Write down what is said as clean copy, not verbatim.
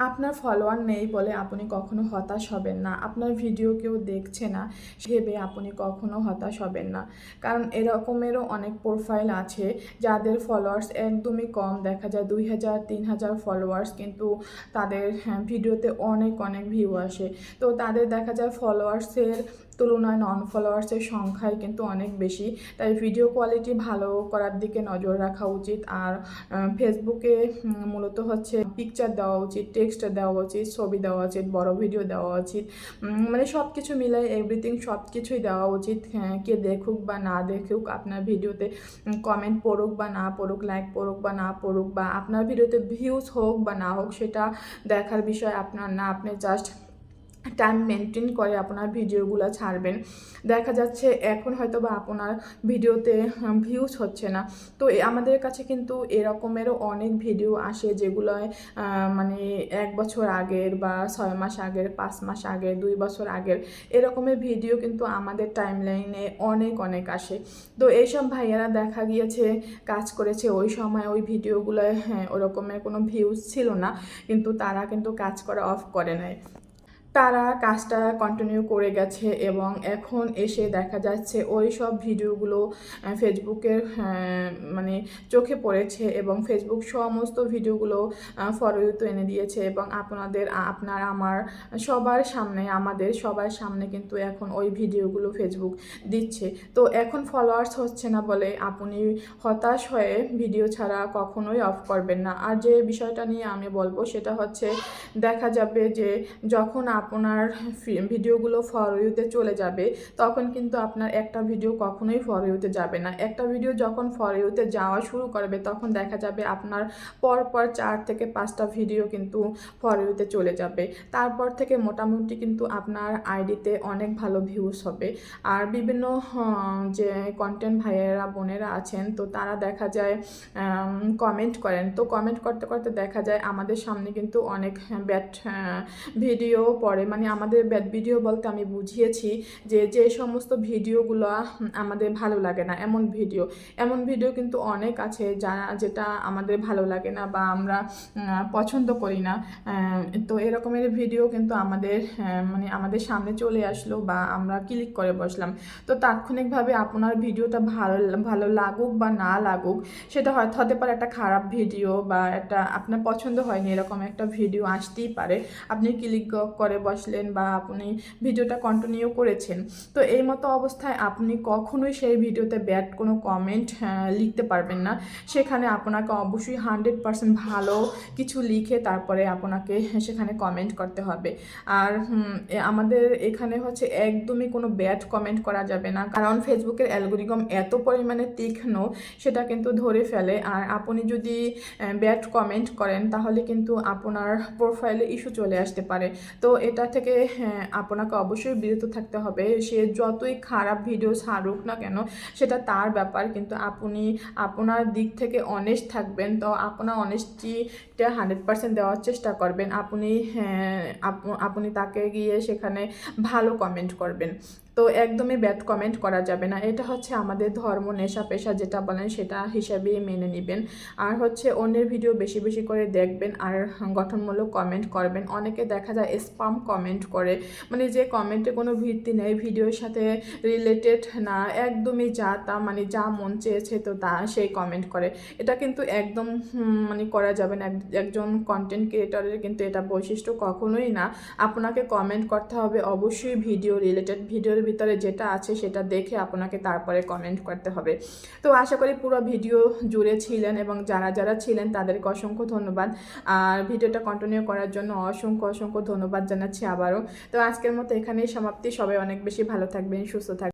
আপনার ফলোয়ার নেই বলে আপনি কখনো হতাশ হবেন না। আপনার ভিডিও কেউ দেখছে না ভেবে আপনি কখনো হতাশ হবেন না। কারণ এরকমেরও অনেক প্রোফাইল আছে যাদের ফলোয়ার্স একদমই কম, দেখা যায় 2000 3000 ফলোয়ার্স, কিন্তু তাদের ভিডিওতে অনেক অনেক ভিউ আসে। তো তাদের দেখা যায় ফলোয়ার্সের তুলনায় নন ফলোয়ার্সের সংখ্যাই কিন্তু অনেক বেশি। তাই ভিডিও কোয়ালিটি ভালো করার দিকে নজর রাখা উচিত। আর ফেসবুকে মূলত হচ্ছে পিকচার দেওয়া উচিত, টেক্সট দেওয়া উচিত, ছবি দেওয়া উচিত, বড় ভিডিও দেওয়া উচিত, মানে সব কিছু মিলাই এভরিথিং সব কিছুই দেওয়া উচিত। কে দেখুক বা না দেখুক আপনার ভিডিওতে, কমেন্ট পড়ুক বা না পড়ুক, লাইক পড়ুক বা না পড়ুক, বা আপনার ভিডিওতে ভিউজ হোক বা না হোক, সেটা দেখার বিষয় আপনার না। আপনি জাস্ট টাইম মেনটেন করে আপনার ভিডিওগুলো ছাড়বেন। দেখা যাচ্ছে এখন হয়তো বা আপনার ভিডিওতে ভিউজ হচ্ছে না, তো আমাদের কাছে কিন্তু এরকমেরও অনেক ভিডিও আসে যেগুলোয় মানে 1 বছর আগের বা 6 মাস আগের, 5 মাস আগের, 2 বছর আগের এরকমের ভিডিও কিন্তু আমাদের টাইমলাইনে অনেক অনেক আসে। তো এইসব ভাইয়ারা দেখা গিয়েছে কাজ করেছে ওই সময় ওই ভিডিওগুলোয় ওরকমের কোনো ভিউজ ছিল না, কিন্তু তারা কিন্তু কাজ করা অফ করে নেয়। তারা কাজটা কন্টিনিউ করে গেছে এবং এখন এসে দেখা যাচ্ছে ওই সব ভিডিওগুলো ফেসবুকের মানে চোখে পড়েছে এবং ফেসবুক সমস্ত ভিডিওগুলো ফর ইউতে এনে দিয়েছে এবং আপনার আমার সবার সামনে, আমাদের সবার সামনে কিন্তু এখন ওই ভিডিওগুলো ফেসবুক দিচ্ছে। তো এখন ফলোয়ার্স হচ্ছে না বলে আপনি হতাশ হয়ে ভিডিও ছাড়া কখনোই অফ করবেন না। আর যে বিষয়টা নিয়ে আমি বলবো সেটা হচ্ছে, দেখা যাবে যে যখন আপনার ভিডিওগুলো ফর ইউতে চলে যাবে তখন কিন্তু আপনার একটা ভিডিও কখনোই ফর ইউতে যাবে না। একটা ভিডিও যখন ফর ইউতে যাওয়া শুরু করবে তখন দেখা যাবে আপনার পরপর 4 থেকে 5টা ভিডিও কিন্তু ফর ইউতে চলে যাবে। তারপর থেকে মোটামুটি কিন্তু আপনার আইডিতে অনেক ভালো ভিউজ হবে। আর বিভিন্ন যে কন্টেন্ট ভাইয়েরা বোনেরা আছেন, তো তারা দেখা যায় কমেন্ট করেন। তো কমেন্ট করতে করতে দেখা যায় আমাদের সামনে কিন্তু অনেক ব্যাড ভিডিও পড়ে। মানে আমাদের ব্যাড ভিডিও বলতে আমি বুঝিয়েছি যে যে সমস্ত ভিডিওগুলো আমাদের ভালো লাগে না, এমন ভিডিও কিন্তু অনেক আছে যেটা আমাদের ভালো লাগে না বা আমরা পছন্দ করি না। তো এরকমের ভিডিও কিন্তু মানে আমাদের সামনে চলে আসলো বা আমরা ক্লিক করে বসলাম। তো তাৎক্ষণিকভাবে আপনার ভিডিওটা ভালো লাগুক বা না লাগুক, সেটা হয়তো হতে পারে একটা খারাপ ভিডিও বা একটা আপনার পছন্দ হয়নি এরকম একটা ভিডিও আসতেই পারে। আপনি ক্লিক করে বসলেন বা আপনি ভিডিওটা কন্টিনিউ করেছেন। তো এই মতো অবস্থায় আপনি কখনোই সেই ভিডিওতে ব্যাড কোনো কমেন্ট লিখতে পারবেন না। সেখানে আপনাকে অবশ্যই 100% ভালো কিছু লিখে তারপরে আপনাকে সেখানে কমেন্ট করতে হবে। আর আমাদের এখানে হচ্ছে একদমই কোনো ব্যাড কমেন্ট করা যাবে না, কারণ ফেসবুকের অ্যালগরিদম এত পরিমাণে তীক্ষ্ণ, সেটা কিন্তু ধরে ফেলে। আর আপনি যদি ব্যাড কমেন্ট করেন তাহলে কিন্তু আপনার প্রোফাইলে ইস্যু চলে আসতে পারে। তো এটা থেকে আপনাকে অবশ্যই বিরত থাকতে হবে। সে যতই খারাপ ভিডিও ছাড়ুক না কেন সেটা তার ব্যাপার, কিন্তু আপনি আপনার দিক থেকে অনেস্ট থাকবেন। তো আপনার অনেস্টিটা 100% দেওয়ার চেষ্টা করবেন। আপনি তাকে গিয়ে সেখানে ভালো কমেন্ট করবেন। তো একদমই ব্যাড কমেন্ট করা যাবে না। এটা হচ্ছে আমাদের ধর্ম, নেশা পেশা যেটা বলেন সেটা হিসাবেই মেনে নেবেন। আর হচ্ছে অন্যের ভিডিও বেশি বেশি করে দেখবেন আর গঠনমূলক কমেন্ট করবেন। অনেকে দেখা যায় স্পাম কমেন্ট করে, মানে যে কমেন্টে কোনো ভিত্তি নেই, ভিডিওর সাথে রিলেটেড না, একদমই যা তা, মানে যা মন চেয়েছে তো তা সেই কমেন্ট করে। এটা কিন্তু একদম মানে করা যাবে না। একজন কন্টেন্ট ক্রিয়েটরের কিন্তু এটা বৈশিষ্ট্য কখনোই না। আপনাকে কমেন্ট করতে হবে অবশ্যই ভিডিও রিলেটেড, ভিডিওর ভিতরে যেটা আছে সেটা দেখে আপনাকে তারপরে কমেন্ট করতে হবে। তো আশা করি পুরো ভিডিও জুড়ে ছিলেন এবং যারা যারা ছিলেন তাদেরকে অসংখ্য ধন্যবাদ। আর ভিডিওটা কন্টিনিউ করার জন্য অসংখ্য অসংখ্য ধন্যবাদ জানাচ্ছি আবারও। তো আজকের মতো এখানেই সমাপ্তি। সবাই অনেক বেশি ভালো থাকবেন, সুস্থ থাকবেন।